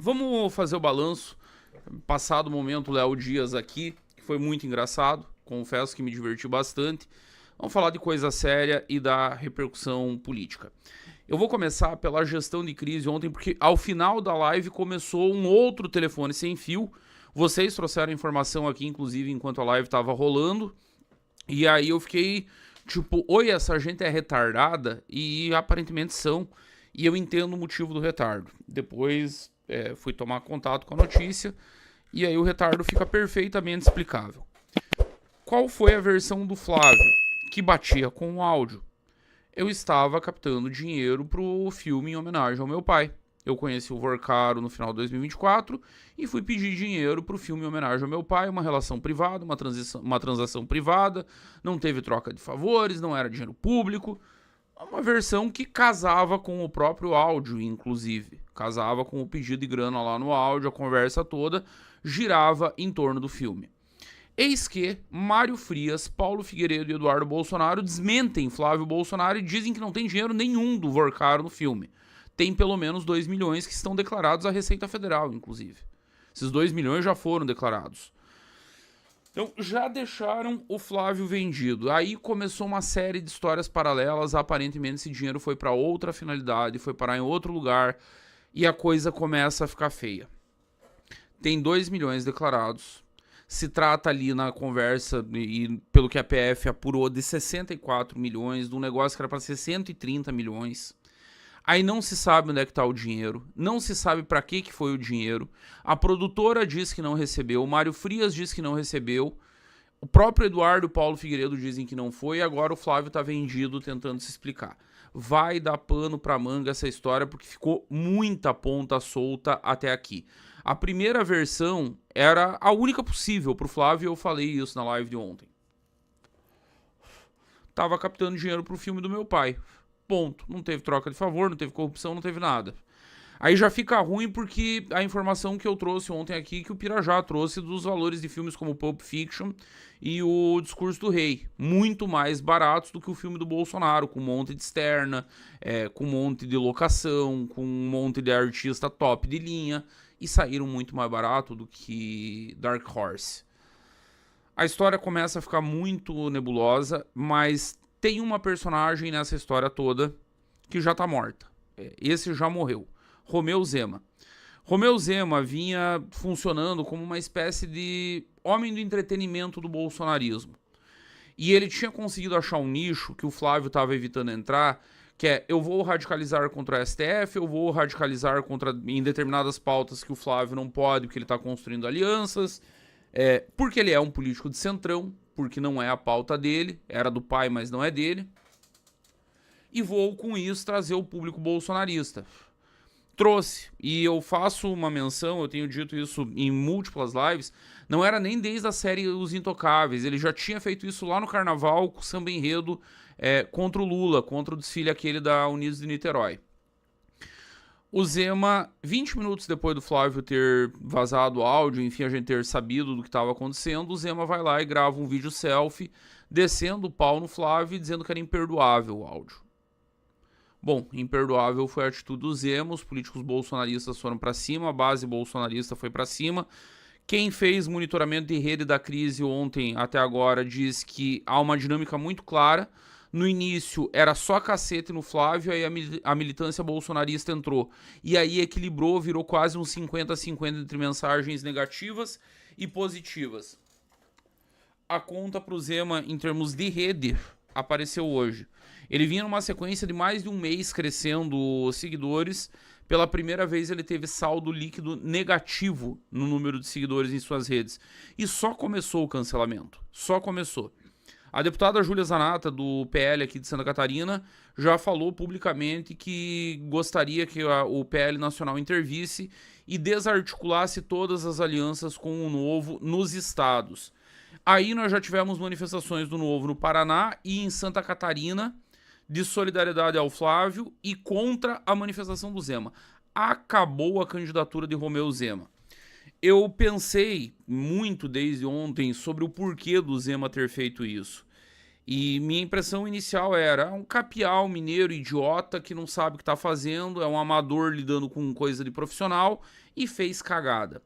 Vamos fazer o balanço. Passado o momento Léo Dias aqui, que foi muito engraçado. Confesso que me diverti bastante. Vamos falar de coisa séria e da repercussão política. Eu vou começar pela gestão de crise ontem, porque ao final da live começou um outro telefone sem fio. Vocês trouxeram informação aqui, inclusive, enquanto a live estava rolando. E aí eu fiquei tipo, oi, essa gente é retardada? E aparentemente são. E eu entendo o motivo do retardo. Depois fui tomar contato com a notícia. E aí o retardo fica perfeitamente explicável. Qual foi a versão do Flávio que batia com o áudio? Eu estava captando dinheiro pro filme em homenagem ao meu pai. Eu conheci o Vorcaro no final de 2024 e fui pedir dinheiro pro filme em homenagem ao meu pai, uma relação privada, uma transação privada, não teve troca de favores, não era dinheiro público. Uma versão que casava com o próprio áudio, inclusive. Casava com o pedido de grana lá no áudio, a conversa toda girava em torno do filme. Eis que Mário Frias, Paulo Figueiredo e Eduardo Bolsonaro desmentem Flávio Bolsonaro e dizem que não tem dinheiro nenhum do Vorcaro no filme. Tem pelo menos 2 milhões que estão declarados à Receita Federal, inclusive. Esses 2 milhões já foram declarados. Então, já deixaram o Flávio vendido. Aí começou uma série de histórias paralelas. Aparentemente, esse dinheiro foi para outra finalidade, foi parar em outro lugar. E a coisa começa a ficar feia. Tem 2 milhões declarados. Se trata ali na conversa, e pelo que a PF apurou, de 64 milhões, de um negócio que era para ser 130 milhões. Aí não se sabe onde é que tá o dinheiro, não se sabe para que foi o dinheiro. A produtora diz que não recebeu, o Mário Frias diz que não recebeu, o próprio Eduardo e o Paulo Figueiredo dizem que não foi, e agora o Flávio tá vendido tentando se explicar. Vai dar pano pra manga essa história, porque ficou muita ponta solta até aqui. A primeira versão era a única possível pro Flávio, e eu falei isso na live de ontem. Tava captando dinheiro pro filme do meu pai. Ponto. Não teve troca de favor, não teve corrupção, não teve nada. Aí já fica ruim porque a informação que eu trouxe ontem aqui, que o Pirajá trouxe dos valores de filmes como Pulp Fiction e o Discurso do Rei. Muito mais baratos do que o filme do Bolsonaro, com um monte de externa, com um monte de locação, com um monte de artista top de linha. E saíram muito mais barato do que Dark Horse. A história começa a ficar muito nebulosa, mas tem uma personagem nessa história toda que já tá morta. Esse já morreu. Romeu Zema. Romeu Zema vinha funcionando como uma espécie de homem do entretenimento do bolsonarismo. E ele tinha conseguido achar um nicho que o Flávio estava evitando entrar, que é, eu vou radicalizar contra a STF, eu vou radicalizar contra em determinadas pautas que o Flávio não pode, porque ele está construindo alianças, porque ele é um político de centrão, porque não é a pauta dele, era do pai, mas não é dele. E vou, com isso, trazer o público bolsonarista. Trouxe, e eu faço uma menção, eu tenho dito isso em múltiplas lives, não era nem desde a série Os Intocáveis, ele já tinha feito isso lá no Carnaval, com o samba enredo contra o Lula, contra o desfile aquele da Unidos de Niterói. O Zema, 20 minutos depois do Flávio ter vazado o áudio, enfim, a gente ter sabido do que estava acontecendo, o Zema vai lá e grava um vídeo selfie, descendo o pau no Flávio e dizendo que era imperdoável o áudio. Bom, imperdoável foi a atitude do Zema, os políticos bolsonaristas foram para cima, a base bolsonarista foi para cima. Quem fez monitoramento de rede da crise ontem até agora diz que há uma dinâmica muito clara. No início era só cacete no Flávio, aí a militância bolsonarista entrou. E aí equilibrou, virou quase um 50-50 entre mensagens negativas e positivas. A conta pro Zema em termos de rede apareceu hoje. Ele vinha numa sequência de mais de um mês crescendo seguidores. Pela primeira vez ele teve saldo líquido negativo no número de seguidores em suas redes. E só começou o cancelamento. Só começou. A deputada Júlia Zanata, do PL aqui de Santa Catarina, já falou publicamente que gostaria que o PL Nacional intervisse e desarticulasse todas as alianças com o Novo nos estados. Aí nós já tivemos manifestações do Novo no Paraná e em Santa Catarina, de solidariedade ao Flávio e contra a manifestação do Zema. Acabou a candidatura de Romeu Zema. Eu pensei muito desde ontem sobre o porquê do Zema ter feito isso. E minha impressão inicial era um capial mineiro idiota que não sabe o que tá fazendo, é um amador lidando com coisa de profissional e fez cagada.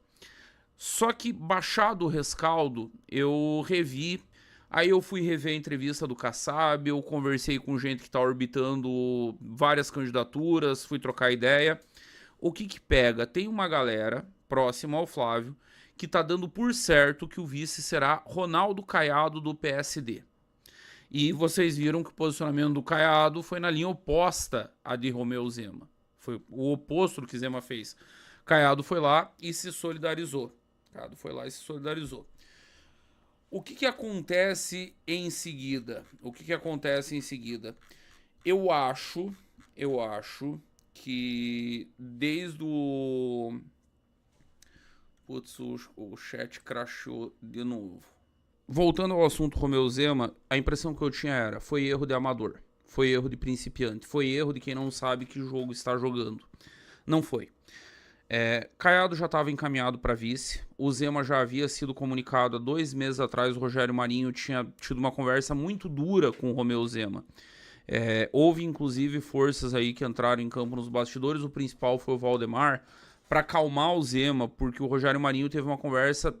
Só que, baixado o rescaldo, eu revi. Aí eu fui rever a entrevista do Kassab, eu conversei com gente que tá orbitando várias candidaturas, fui trocar ideia. O que que pega? Tem uma galera próxima ao Flávio que tá dando por certo que o vice será Ronaldo Caiado do PSD. E vocês viram que o posicionamento do Caiado foi na linha oposta à de Romeu Zema. Foi o oposto do que Zema fez. Caiado foi lá e se solidarizou. Caiado foi lá e se solidarizou. O que que acontece em seguida? O que que acontece em seguida? Eu acho que desde o... Putz, o chat crashou de novo. Voltando ao assunto Romeu Zema, a impressão que eu tinha era, foi erro de amador, foi erro de principiante, foi erro de quem não sabe que jogo está jogando. Não foi. Caiado já estava encaminhado para vice, o Zema já havia sido comunicado há 2 meses atrás, o Rogério Marinho tinha tido uma conversa muito dura com o Romeu Zema. Houve inclusive forças aí que entraram em campo nos bastidores, o principal foi o Valdemar, para acalmar o Zema, porque o Rogério Marinho teve uma conversa...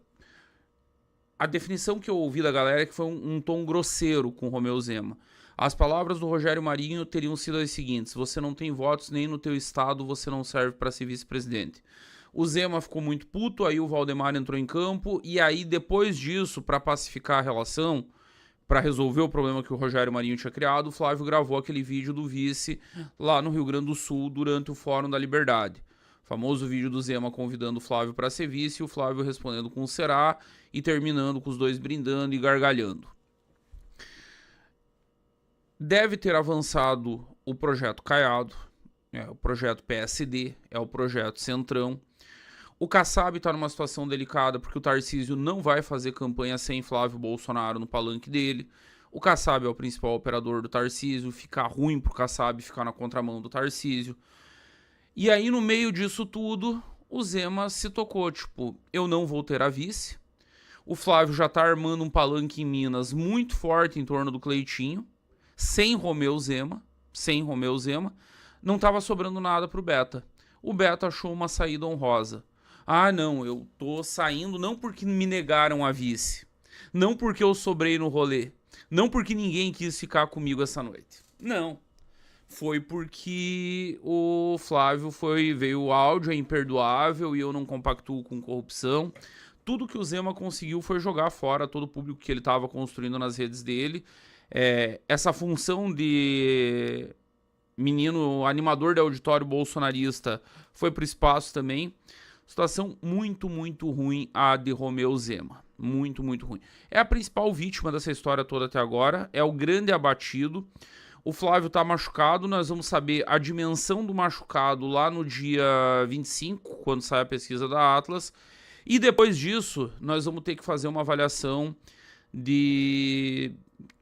A definição que eu ouvi da galera é que foi um tom grosseiro com o Romeu Zema. As palavras do Rogério Marinho teriam sido as seguintes: você não tem votos nem no teu estado, você não serve para ser vice-presidente. O Zema ficou muito puto, aí o Valdemar entrou em campo, e aí depois disso, para pacificar a relação, para resolver o problema que o Rogério Marinho tinha criado, o Flávio gravou aquele vídeo do vice lá no Rio Grande do Sul durante o Fórum da Liberdade. Famoso vídeo do Zema convidando o Flávio para ser vice, e o Flávio respondendo com será e terminando com os dois brindando e gargalhando. Deve ter avançado o projeto Caiado, o projeto PSD, é o projeto Centrão. O Kassab está numa situação delicada porque o Tarcísio não vai fazer campanha sem Flávio Bolsonaro no palanque dele. O Kassab é o principal operador do Tarcísio, fica ruim pro Kassab ficar na contramão do Tarcísio. E aí, no meio disso tudo, o Zema se tocou, tipo, eu não vou ter a vice. O Flávio já tá armando um palanque em Minas muito forte em torno do Cleitinho, sem Romeu Zema, não tava sobrando nada pro Beta. O Beta achou uma saída honrosa. Ah, não, eu tô saindo não porque me negaram a vice, não porque eu sobrei no rolê, não porque ninguém quis ficar comigo essa noite. Não. Foi porque o Flávio veio o áudio, é imperdoável e eu não compactuo com corrupção. Tudo que o Zema conseguiu foi jogar fora todo o público que ele estava construindo nas redes dele. Essa função de menino animador de auditório bolsonarista foi pro espaço também. Situação muito, muito ruim a de Romeu Zema. Muito, muito ruim. É a principal vítima dessa história toda até agora. É o grande abatido. O Flávio tá machucado, nós vamos saber a dimensão do machucado lá no dia 25, quando sai a pesquisa da Atlas. E depois disso, nós vamos ter que fazer uma avaliação de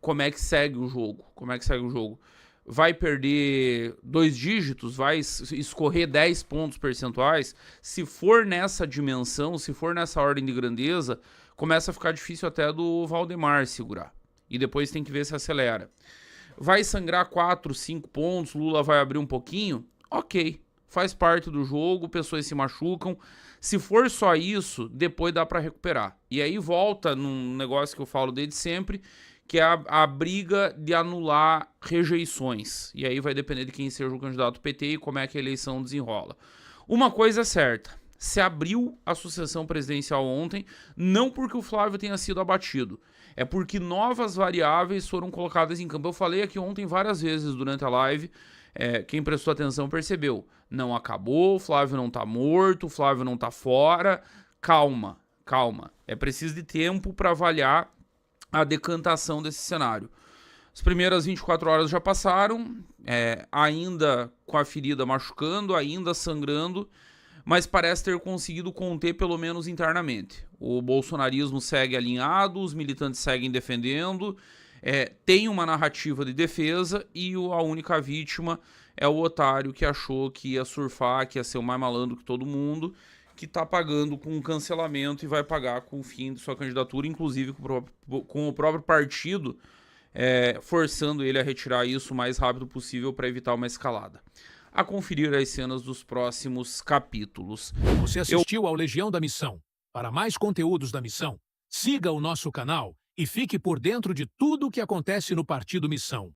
como é que segue o jogo. Vai perder 2 dígitos? Vai escorrer 10 pontos percentuais? Se for nessa dimensão, se for nessa ordem de grandeza, começa a ficar difícil até do Valdemar segurar. E depois tem que ver se acelera. Vai sangrar 4, 5 pontos, Lula vai abrir um pouquinho? Ok, faz parte do jogo, pessoas se machucam. Se for só isso, depois dá para recuperar. E aí volta num negócio que eu falo desde sempre, que é a briga de anular rejeições. E aí vai depender de quem seja o candidato PT e como é que a eleição desenrola. Uma coisa é certa, se abriu a sucessão presidencial ontem, não porque o Flávio tenha sido abatido, é porque novas variáveis foram colocadas em campo. Eu falei aqui ontem várias vezes durante a live, quem prestou atenção percebeu. Não acabou, o Flávio não tá morto, o Flávio não tá fora. Calma. É preciso de tempo para avaliar a decantação desse cenário. As primeiras 24 horas já passaram, ainda com a ferida machucando, ainda sangrando, mas parece ter conseguido conter pelo menos internamente. O bolsonarismo segue alinhado, os militantes seguem defendendo, tem uma narrativa de defesa e a única vítima é o otário que achou que ia surfar, que ia ser o mais malandro que todo mundo, que tá pagando com cancelamento e vai pagar com o fim de sua candidatura, inclusive com o próprio partido forçando ele a retirar isso o mais rápido possível para evitar uma escalada. A conferir as cenas dos próximos capítulos. Você assistiu ao Legião da Missão. Para mais conteúdos da missão, siga o nosso canal e fique por dentro de tudo o que acontece no Partido Missão.